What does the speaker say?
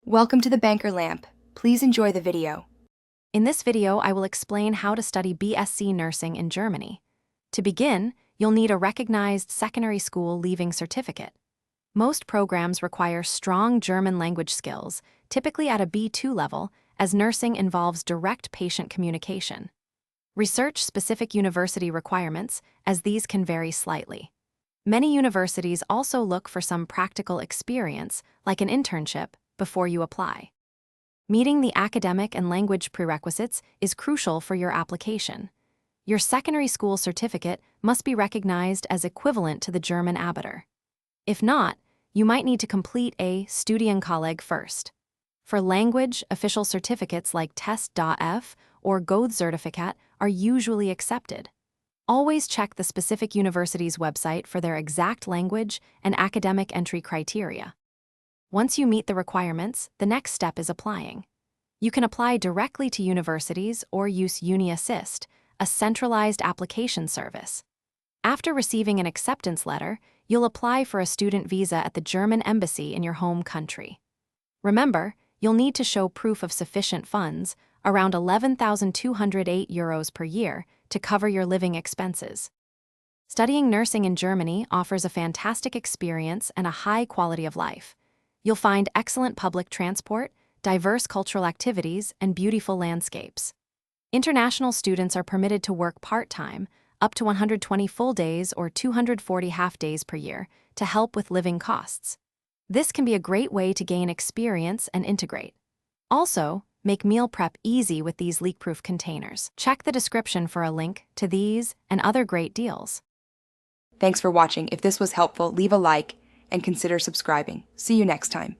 Welcome to the Banker Lamp. Please enjoy the video. In this video, I will explain how to study BSc nursing in Germany. To begin, you'll need a recognized secondary school leaving certificate. Most programs require strong German language skills, typically at a B2 level, as nursing involves direct patient communication. Research specific university requirements, as these can vary slightly. Many universities also look for some practical experience, like an internship, before you apply. Meeting the academic and language prerequisites is crucial for your application. Your secondary school certificate must be recognized as equivalent to the German Abitur. If not, you might need to complete a Studienkolleg first. For language, official certificates like Test.F or Goethe-Zertifikat are usually accepted. Always check the specific university's website for their exact language and academic entry criteria. Once you meet the requirements, the next step is applying. You can apply directly to universities or use UniAssist, a centralized application service. After receiving an acceptance letter, you'll apply for a student visa at the German embassy in your home country. Remember, you'll need to show proof of sufficient funds, around €11,208 per year, to cover your living expenses. Studying nursing in Germany offers a fantastic experience and a high quality of life. You'll find excellent public transport, diverse cultural activities, and beautiful landscapes. International students are permitted to work part-time, up to 120 full days or 240 half-days per year, to help with living costs. This can be a great way to gain experience and integrate. Also, make meal prep easy with these leak-proof containers. Check the description for a link to these and other great deals. Thanks for watching. If this was helpful, leave a like and consider subscribing. See you next time.